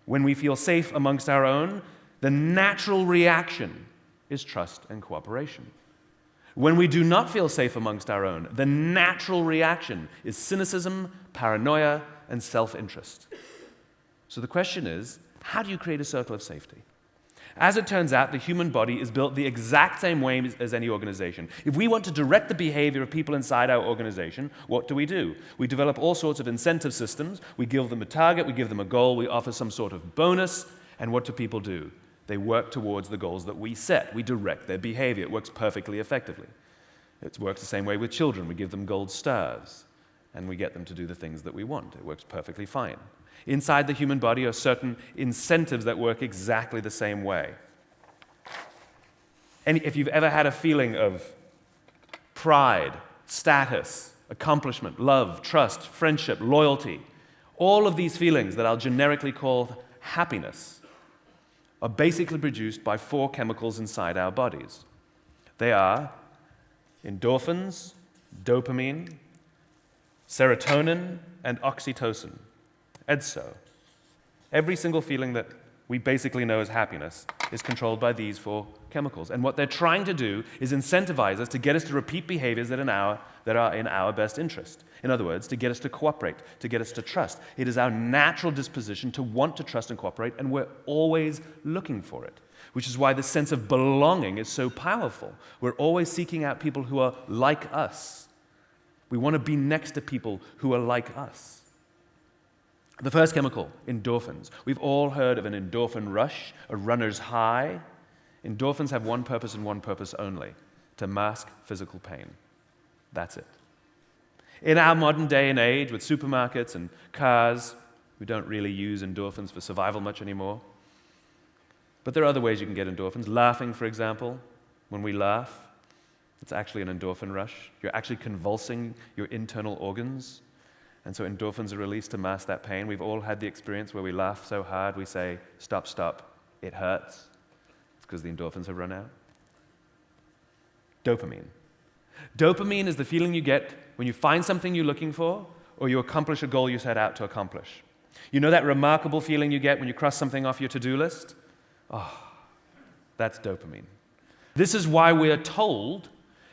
When we feel safe amongst our own, the natural reaction is trust and cooperation. When we do not feel safe amongst our own, the natural reaction is cynicism, paranoia, and self-interest. So the question is, how do you create a circle of safety? As it turns out, the human body is built the exact same way as any organization. If we want to direct the behavior of people inside our organization, what do? We develop all sorts of incentive systems. We give them a target, we give them a goal, we offer some sort of bonus, and what do people do? They work towards the goals that we set. We direct their behavior. It works perfectly effectively. It works the same way with children. We give them gold stars, and we get them to do the things that we want. It works perfectly fine. Inside the human body are certain incentives that work exactly the same way. And if you've ever had a feeling of pride, status, accomplishment, love, trust, friendship, loyalty, all of these feelings that I'll generically call happiness are basically produced by 4 chemicals inside our bodies. They are endorphins, dopamine, serotonin, and oxytocin. And so, every single feeling that we basically know as happiness is controlled by these 4 chemicals. And what they're trying to do is incentivize us to get us to repeat behaviors that are in our best interest. In other words, to get us to cooperate, to get us to trust. It is our natural disposition to want to trust and cooperate, and we're always looking for it, which is why the sense of belonging is so powerful. We're always seeking out people who are like us. We want to be next to people who are like us. The first chemical, endorphins. We've all heard of an endorphin rush, a runner's high. Endorphins have one purpose and one purpose only: to mask physical pain. That's it. In our modern day and age, with supermarkets and cars, we don't really use endorphins for survival much anymore. But there are other ways you can get endorphins. Laughing, for example. When we laugh, it's actually an endorphin rush. You're actually convulsing your internal organs. And so endorphins are released to mask that pain. We've all had the experience where we laugh so hard we say, "Stop, stop, it hurts." It's because the endorphins have run out. Dopamine. Dopamine is the feeling you get when you find something you're looking for or you accomplish a goal you set out to accomplish. You know that remarkable feeling you get when you cross something off your to-do list? Oh, that's dopamine. This is why we are told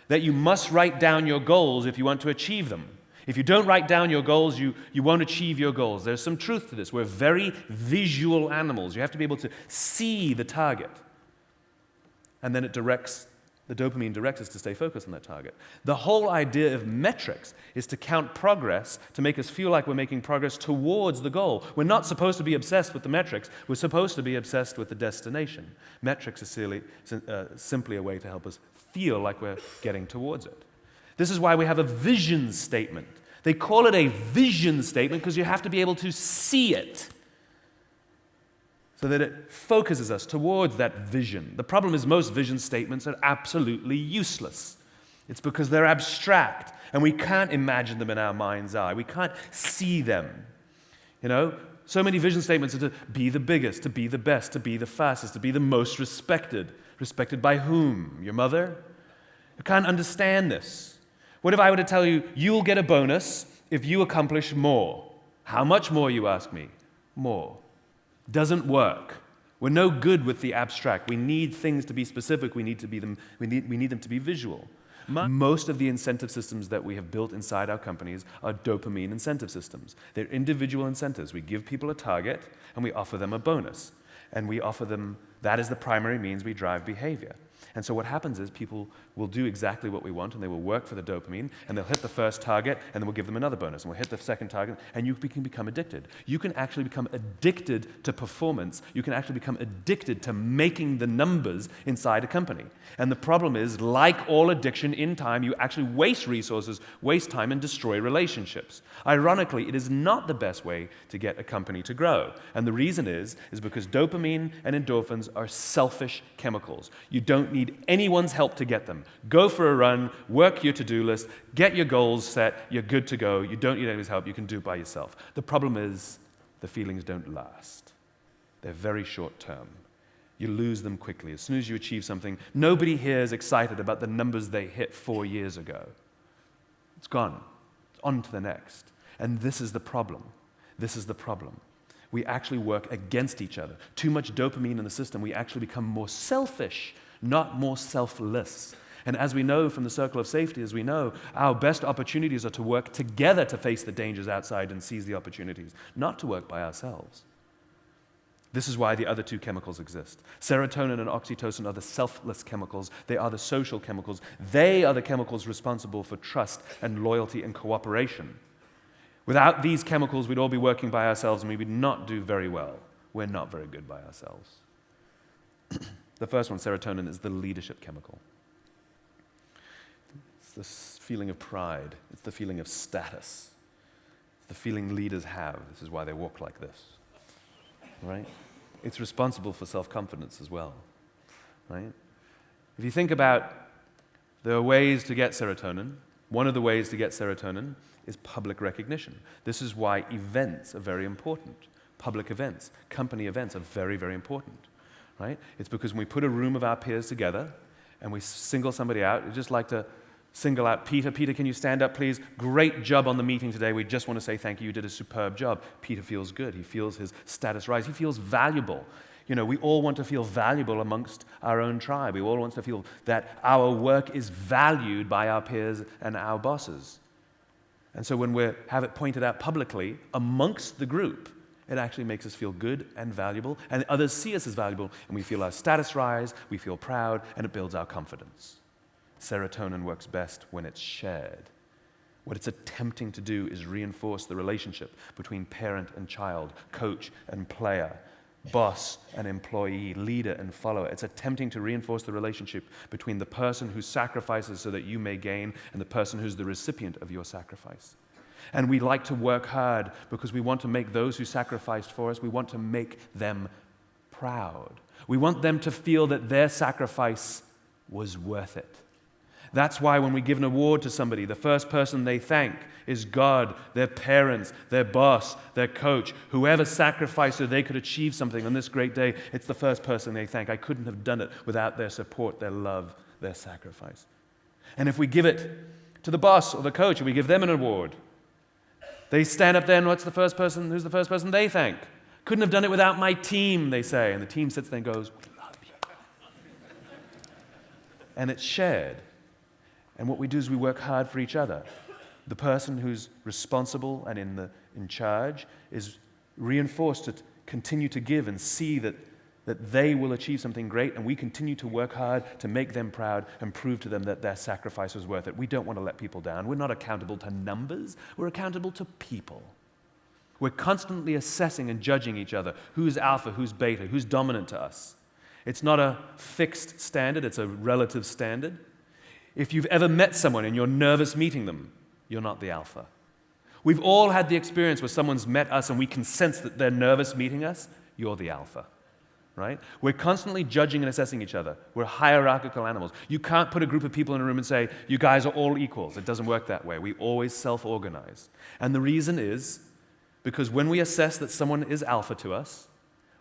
that you must write down your goals if you want to achieve them. If you don't write down your goals, you won't achieve your goals. There's some truth to this. We're very visual animals. You have to be able to see the target. And then the dopamine directs us to stay focused on that target. The whole idea of metrics is to count progress, to make us feel like we're making progress towards the goal. We're not supposed to be obsessed with the metrics. We're supposed to be obsessed with the destination. Metrics are simply a way to help us feel like we're getting towards it. This is why we have a vision statement. They call it a vision statement because you have to be able to see it so that it focuses us towards that vision. The problem is most vision statements are absolutely useless. It's because they're abstract and we can't imagine them in our mind's eye. We can't see them. So many vision statements are to be the biggest, to be the best, to be the fastest, to be the most respected. Respected by whom? Your mother? You can't understand this. What if I were to tell you, you'll get a bonus if you accomplish more? How much more, you ask me? More. Doesn't work. We're no good with the abstract. We need things to be specific. We need them to be visual. Most of the incentive systems that we have built inside our companies are dopamine incentive systems. They're individual incentives. We give people a target and we offer them a bonus. And we offer them, that is the primary means we drive behavior. And so what happens is people will do exactly what we want, and they will work for the dopamine, and they'll hit the first target, and then we'll give them another bonus, and we'll hit the second target, and you can become addicted. You can actually become addicted to performance. You can actually become addicted to making the numbers inside a company. And the problem is, like all addiction in time, you actually waste resources, waste time, and destroy relationships. Ironically, it is not the best way to get a company to grow. And the reason is because dopamine and endorphins are selfish chemicals. You don't need anyone's help to get them. Go for a run, work your to-do list, get your goals set, you're good to go. You don't need anyone's help, you can do it by yourself. The problem is the feelings don't last. They're very short term. You lose them quickly. As soon as you achieve something, nobody here is excited about the numbers they hit 4 years ago. It's gone. On to the next. And this is the problem. This is the problem. We actually work against each other. Too much dopamine in the system, we actually become more selfish, not more selfless. And as we know from the circle of safety, as we know, our best opportunities are to work together to face the dangers outside and seize the opportunities, not to work by ourselves. This is why the other two chemicals exist. Serotonin and oxytocin are the selfless chemicals. They are the social chemicals. They are the chemicals responsible for trust and loyalty and cooperation. Without these chemicals, we'd all be working by ourselves and we would not do very well. We're not very good by ourselves. The first one, serotonin, is the leadership chemical. It's this feeling of pride. It's the feeling of status. It's the feeling leaders have. This is why they walk like this. Right? It's responsible for self-confidence as well. Right? If you think about the ways to get serotonin, one of the ways to get serotonin is public recognition. This is why events are very important. Public events, company events are very, very important. Right? It's because when we put a room of our peers together and we single somebody out, we just like to single out Peter. Peter, can you stand up, please? Great job on the meeting today. We just want to say thank you. You did a superb job. Peter feels good. He feels his status rise. He feels valuable. You know, we all want to feel valuable amongst our own tribe. We all want to feel that our work is valued by our peers and our bosses. And so when we have it pointed out publicly amongst the group, it actually makes us feel good and valuable, and others see us as valuable, and we feel our status rise, we feel proud, and it builds our confidence. Serotonin works best when it's shared. What it's attempting to do is reinforce the relationship between parent and child, coach and player, boss and employee, leader and follower. It's attempting to reinforce the relationship between the person who sacrifices so that you may gain and the person who's the recipient of your sacrifice. And we like to work hard because we want to make those who sacrificed for us, we want to make them proud. We want them to feel that their sacrifice was worth it. That's why when we give an award to somebody, the first person they thank is God, their parents, their boss, their coach, whoever sacrificed so they could achieve something on this great day. It's the first person they thank. I couldn't have done it without their support, their love, their sacrifice. And if we give it to the boss or the coach, and we give them an award, they stand up there and who's the first person they thank? Couldn't have done it without my team, they say. And the team sits there and goes, we love you. And it's shared. And what we do is we work hard for each other. The person who's responsible and in charge is reinforced to continue to give and see that they will achieve something great, and we continue to work hard to make them proud and prove to them that their sacrifice was worth it. We don't want to let people down. We're not accountable to numbers. We're accountable to people. We're constantly assessing and judging each other. Who's alpha, who's beta, who's dominant to us? It's not a fixed standard. It's a relative standard. If you've ever met someone and you're nervous meeting them, you're not the alpha. We've all had the experience where someone's met us and we can sense that they're nervous meeting us. You're the alpha, right? We're constantly judging and assessing each other. We're hierarchical animals. You can't put a group of people in a room and say, you guys are all equals. It doesn't work that way. We always self-organize. And the reason is because when we assess that someone is alpha to us,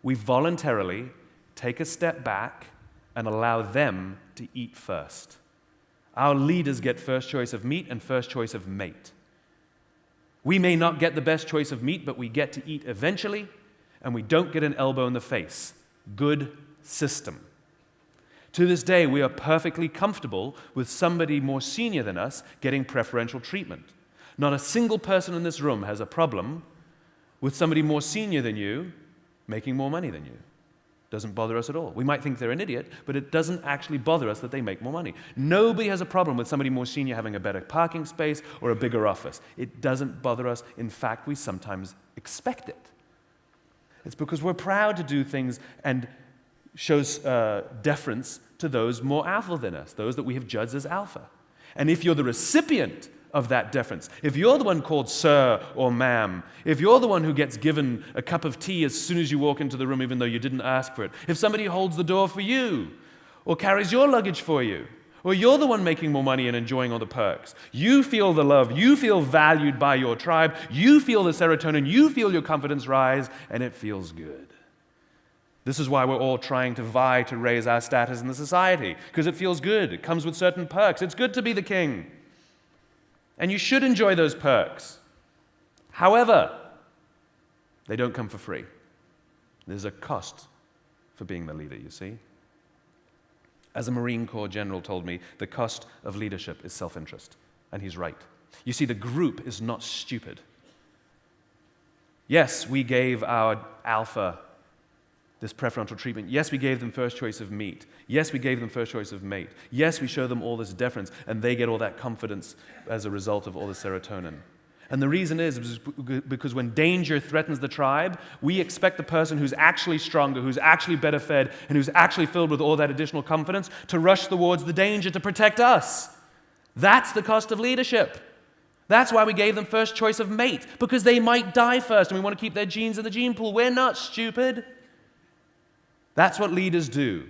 we voluntarily take a step back and allow them to eat first. Our leaders get first choice of meat and first choice of mate. We may not get the best choice of meat, but we get to eat eventually, and we don't get an elbow in the face. Good system. To this day, we are perfectly comfortable with somebody more senior than us getting preferential treatment. Not a single person in this room has a problem with somebody more senior than you making more money than you. Doesn't bother us at all. We might think they're an idiot, but it doesn't actually bother us that they make more money. Nobody has a problem with somebody more senior having a better parking space or a bigger office. It doesn't bother us. In fact, we sometimes expect it. It's because we're proud to do things and shows deference to those more alpha than us, those that we have judged as alpha. And if you're the recipient of that deference, if you're the one called sir or ma'am, if you're the one who gets given a cup of tea as soon as you walk into the room even though you didn't ask for it, if somebody holds the door for you or carries your luggage for you, or you're the one making more money and enjoying all the perks, you feel the love, you feel valued by your tribe, you feel the serotonin, you feel your confidence rise, and it feels good. This is why we're all trying to vie to raise our status in the society, because it feels good. It comes with certain perks. It's good to be the king. And you should enjoy those perks. However, they don't come for free. There's a cost for being the leader, you see. As a Marine Corps general told me, the cost of leadership is self-interest. And he's right. You see, the group is not stupid. Yes, we gave our alpha this preferential treatment. Yes, we gave them first choice of meat. Yes, we gave them first choice of mate. Yes, we show them all this deference, and they get all that confidence as a result of all the serotonin. And the reason is because when danger threatens the tribe, we expect the person who's actually stronger, who's actually better fed, and who's actually filled with all that additional confidence to rush towards the danger to protect us. That's the cost of leadership. That's why we gave them first choice of mate, because they might die first, and we want to keep their genes in the gene pool. We're not stupid. That's what leaders do.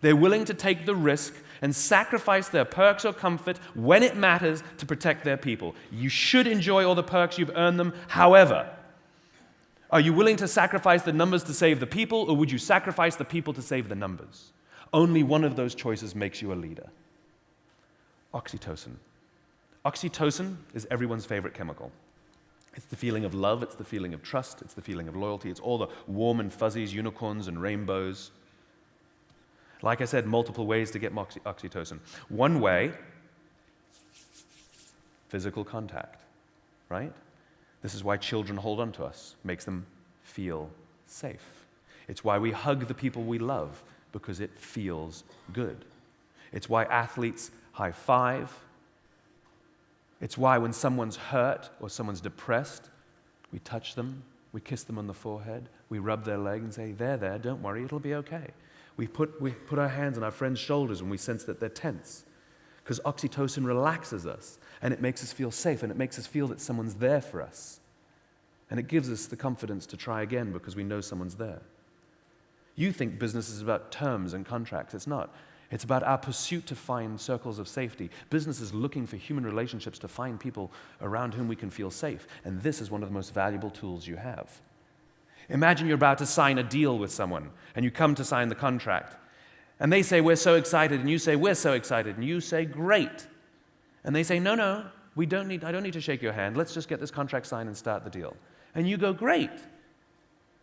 They're willing to take the risk and sacrifice their perks or comfort when it matters to protect their people. You should enjoy all the perks, you've earned them. However, are you willing to sacrifice the numbers to save the people, or would you sacrifice the people to save the numbers? Only one of those choices makes you a leader. Oxytocin. Oxytocin is everyone's favorite chemical. It's the feeling of love, it's the feeling of trust, it's the feeling of loyalty, it's all the warm and fuzzies, unicorns and rainbows. Like I said, multiple ways to get oxytocin. One way, physical contact, right? This is why children hold on to us, makes them feel safe. It's why we hug the people we love, because it feels good. It's why athletes high five. It's why when someone's hurt or someone's depressed, we touch them, we kiss them on the forehead, we rub their leg and say, there, don't worry, it'll be okay. We put our hands on our friends' shoulders when we sense that they're tense, because oxytocin relaxes us, and it makes us feel safe, and it makes us feel that someone's there for us. And it gives us the confidence to try again because we know someone's there. You think business is about terms and contracts. It's not. It's about our pursuit to find circles of safety. Business is looking for human relationships to find people around whom we can feel safe. And this is one of the most valuable tools you have. Imagine you're about to sign a deal with someone, and you come to sign the contract. And they say, we're so excited, and you say, we're so excited, and you say, great. And they say, no, I don't need to shake your hand. Let's just get this contract signed and start the deal. And you go, great.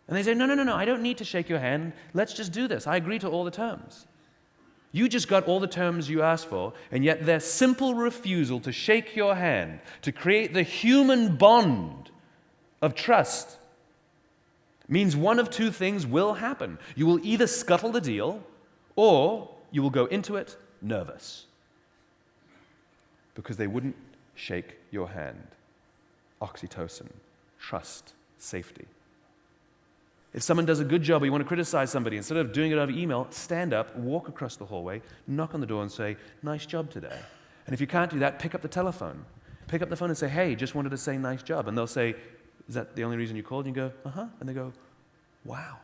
And they say, no, I don't need to shake your hand. Let's just do this. I agree to all the terms. You just got all the terms you asked for, and yet their simple refusal to shake your hand, to create the human bond of trust, means one of two things will happen. You will either scuttle the deal, or you will go into it nervous, because they wouldn't shake your hand. Oxytocin, trust, safety. If someone does a good job or you want to criticize somebody, instead of doing it over email, stand up, walk across the hallway, knock on the door and say, nice job today. And if you can't do that, pick up the telephone. Pick up the phone and say, hey, just wanted to say nice job. And they'll say, is that the only reason you called? And you go, uh-huh. And they go, wow,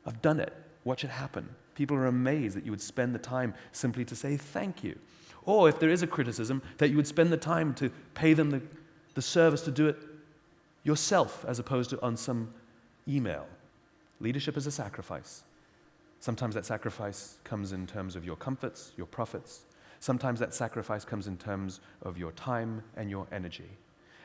I've done it. Watch it happen. People are amazed that you would spend the time simply to say thank you. Or if there is a criticism, that you would spend the time to pay them the service to do it yourself as opposed to on some email. Leadership is a sacrifice. Sometimes that sacrifice comes in terms of your comforts, your profits. Sometimes that sacrifice comes in terms of your time and your energy.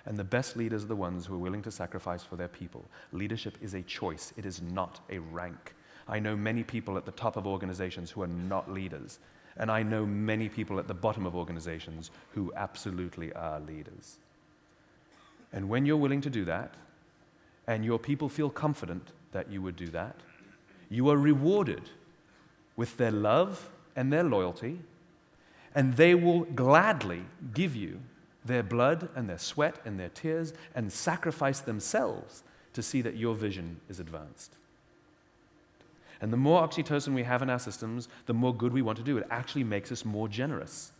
And the best leaders are the ones who are willing to sacrifice for their people. Leadership is a choice. It is not a rank. I know many people at the top of organizations who are not leaders. And I know many people at the bottom of organizations who absolutely are leaders. And when you're willing to do that, and your people feel confident that you would do that, you are rewarded with their love and their loyalty, and they will gladly give you their blood and their sweat and their tears and sacrifice themselves to see that your vision is advanced. And the more oxytocin we have in our systems, the more good we want to do. It actually makes us more generous.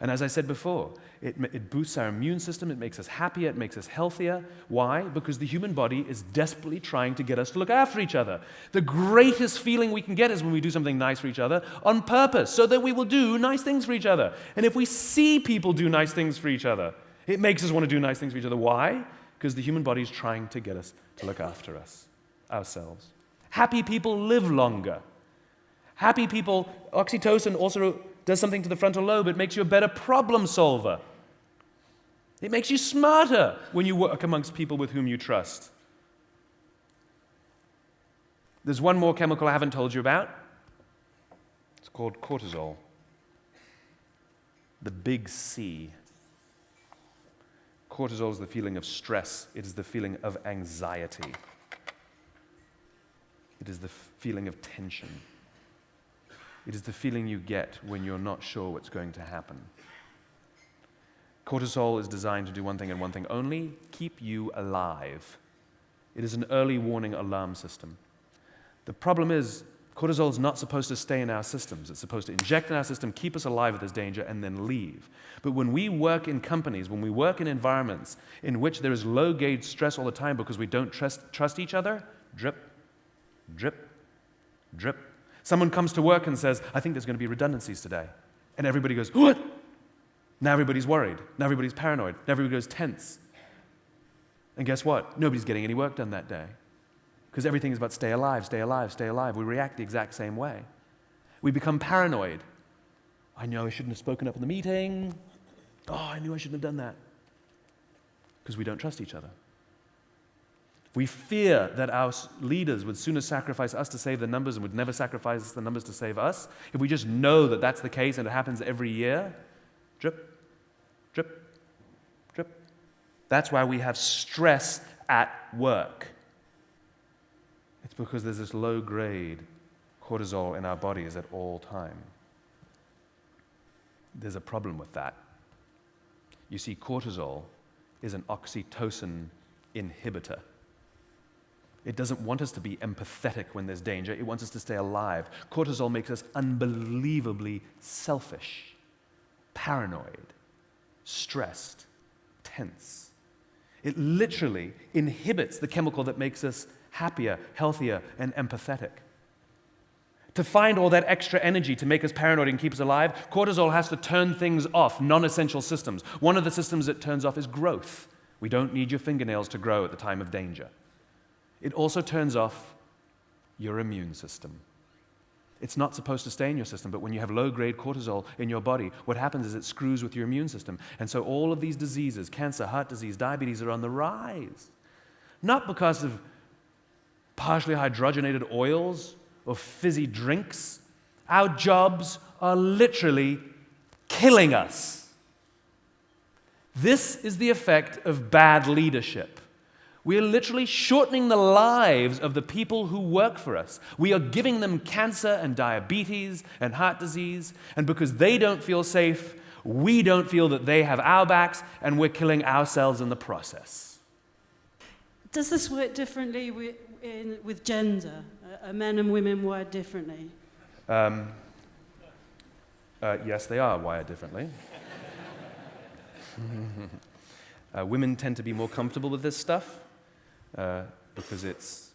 And as I said before, it boosts our immune system, it makes us happier, it makes us healthier. Why? Because the human body is desperately trying to get us to look after each other. The greatest feeling we can get is when we do something nice for each other on purpose, so that we will do nice things for each other. And if we see people do nice things for each other, it makes us want to do nice things for each other. Why? Because the human body is trying to get us to look after us, ourselves. Happy people live longer. Happy people, oxytocin also does something to the frontal lobe. It makes you a better problem solver. It makes you smarter when you work amongst people with whom you trust. There's one more chemical I haven't told you about. It's called cortisol. The big C. Cortisol is the feeling of stress. It is the feeling of anxiety. It is the feeling of tension. It is the feeling you get when you're not sure what's going to happen. Cortisol is designed to do one thing and one thing only: keep you alive. It is an early warning alarm system. The problem is, cortisol is not supposed to stay in our systems. It's supposed to inject in our system, keep us alive if there's danger, and then leave. But when we work in companies, when we work in environments in which there is low-gauge stress all the time because we don't trust each other, drip, drip, drip. Someone comes to work and says, I think there's going to be redundancies today. And everybody goes, what? Now everybody's worried. Now everybody's paranoid. Now everybody goes tense. And guess what? Nobody's getting any work done that day. Because everything is about stay alive, stay alive, stay alive. We react the exact same way. We become paranoid. I know I shouldn't have spoken up in the meeting. Oh, I knew I shouldn't have done that. Because we don't trust each other. We fear that our leaders would sooner sacrifice us to save the numbers and would never sacrifice the numbers to save us. If we just know that that's the case and it happens every year, drip, drip, drip. That's why we have stress at work. It's because there's this low-grade cortisol in our bodies at all time. There's a problem with that. You see, cortisol is an oxytocin inhibitor. It doesn't want us to be empathetic when there's danger. It wants us to stay alive. Cortisol makes us unbelievably selfish, paranoid, stressed, tense. It literally inhibits the chemical that makes us happier, healthier, and empathetic. To find all that extra energy to make us paranoid and keep us alive, cortisol has to turn things off, non-essential systems. One of the systems it turns off is growth. We don't need your fingernails to grow at the time of danger. It also turns off your immune system. It's not supposed to stay in your system, but when you have low-grade cortisol in your body, what happens is it screws with your immune system. And so all of these diseases, cancer, heart disease, diabetes, are on the rise. Not because of partially hydrogenated oils or fizzy drinks. Our jobs are literally killing us. This is the effect of bad leadership. We are literally shortening the lives of the people who work for us. We are giving them cancer and diabetes and heart disease, and because they don't feel safe, we don't feel that they have our backs, and we're killing ourselves in the process. Does this work differently with gender? Are men and women wired differently? Yes, they are wired differently. Women tend to be more comfortable with this stuff. Because it's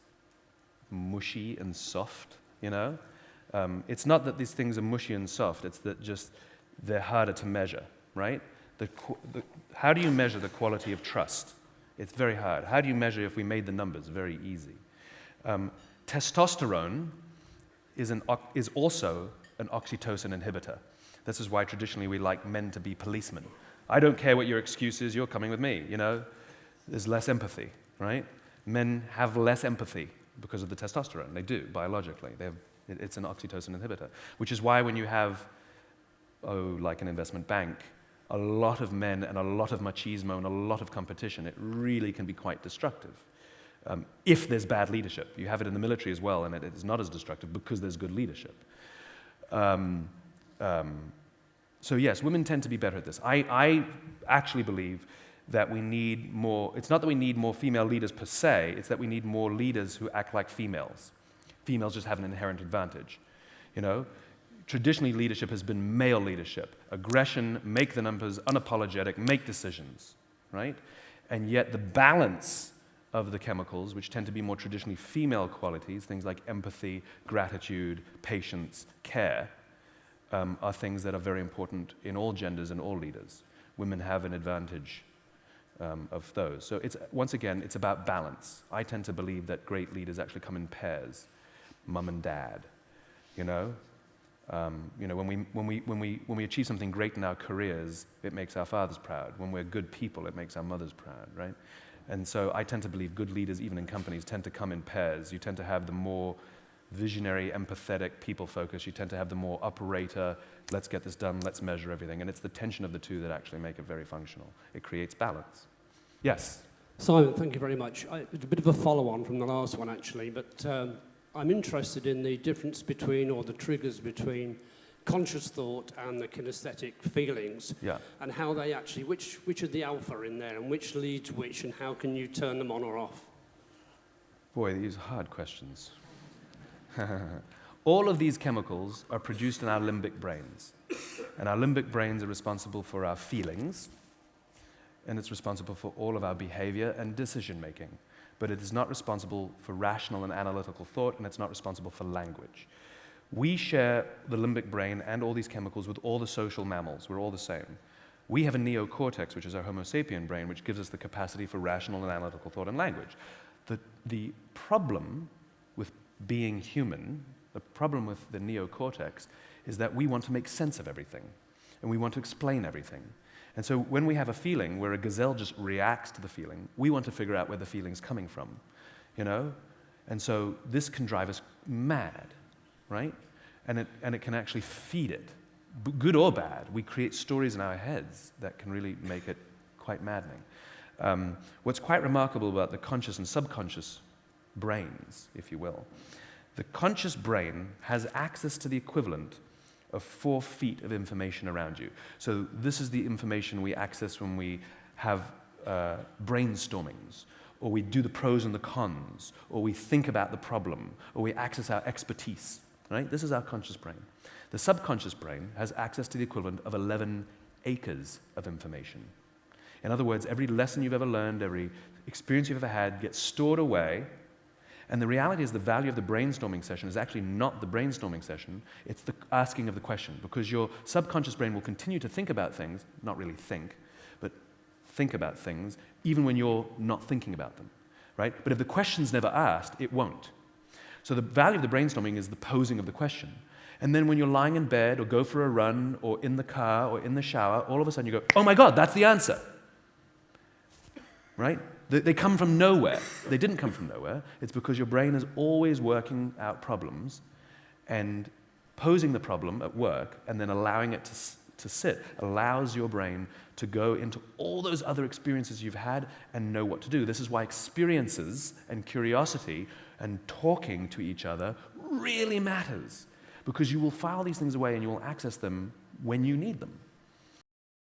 mushy and soft, you know? It's not that these things are mushy and soft, it's that just they're harder to measure, right? How do you measure the quality of trust? It's very hard. How do you measure if we made the numbers? Very easy. Testosterone is also an oxytocin inhibitor. This is why traditionally we like men to be policemen. I don't care what your excuse is, you're coming with me, you know? There's less empathy, right? Men have less empathy because of the testosterone. They do, biologically. It's an oxytocin inhibitor, which is why when you have, like an investment bank, a lot of men and a lot of machismo and a lot of competition, it really can be quite destructive. If there's bad leadership. You have it in the military as well, and it is not as destructive because there's good leadership. So yes, women tend to be better at this. I actually believe that we need more, it's not that we need more female leaders per se, it's that we need more leaders who act like females. Females just have an inherent advantage, you know? Traditionally, leadership has been male leadership. Aggression, make the numbers, unapologetic, make decisions, right? And yet the balance of the chemicals, which tend to be more traditionally female qualities, things like empathy, gratitude, patience, care, are things that are very important in all genders and all leaders. Women have an advantage of those. So once again, it's about balance. I tend to believe that great leaders actually come in pairs, mum and dad. You know, when we achieve something great in our careers, it makes our fathers proud. When we're good people, it makes our mothers proud, right? And so I tend to believe good leaders, even in companies, tend to come in pairs. You tend to have the more visionary, empathetic, people-focused. You tend to have the more operator, let's get this done, let's measure everything. And it's the tension of the two that actually make it very functional. It creates balance. Yes? Simon, thank you very much. It's a bit of a follow-on from the last one, actually, but I'm interested in the difference between, or the triggers between, conscious thought and the kinesthetic feelings, Yeah. and how they actually, which are the alpha in there, and which leads which, and how can you turn them on or off? Boy, these are hard questions. All of these chemicals are produced in our limbic brains. And our limbic brains are responsible for our feelings, and it's responsible for all of our behavior and decision making. But it is not responsible for rational and analytical thought, and it's not responsible for language. We share the limbic brain and all these chemicals with all the social mammals. We're all the same. We have a neocortex, which is our Homo sapien brain, which gives us the capacity for rational and analytical thought and language. The problem with being human, the problem with the neocortex, is that we want to make sense of everything, and we want to explain everything. And so when we have a feeling where a gazelle just reacts to the feeling, we want to figure out where the feeling's coming from, you know? And so this can drive us mad, right? And it can actually feed it, good or bad. We create stories in our heads that can really make it quite maddening. What's quite remarkable about the conscious and subconscious brains, if you will, the conscious brain has access to the equivalent of 4 feet of information around you. So this is the information we access when we have brainstormings, or we do the pros and the cons, or we think about the problem, or we access our expertise, right? This is our conscious brain. The subconscious brain has access to the equivalent of 11 acres of information. In other words, every lesson you've ever learned, every experience you've ever had gets stored away. And the reality is the value of the brainstorming session is actually not the brainstorming session, it's the asking of the question, because your subconscious brain will continue to think about things, not really think, but think about things, even when you're not thinking about them, right? But if the question's never asked, it won't. So the value of the brainstorming is the posing of the question. And then when you're lying in bed, or go for a run, or in the car, or in the shower, all of a sudden you go, oh my God, that's the answer. Right? They come from nowhere. They didn't come from nowhere. It's because your brain is always working out problems and posing the problem at work and then allowing it to sit allows your brain to go into all those other experiences you've had and know what to do. This is why experiences and curiosity and talking to each other really matters, because you will file these things away and you will access them when you need them.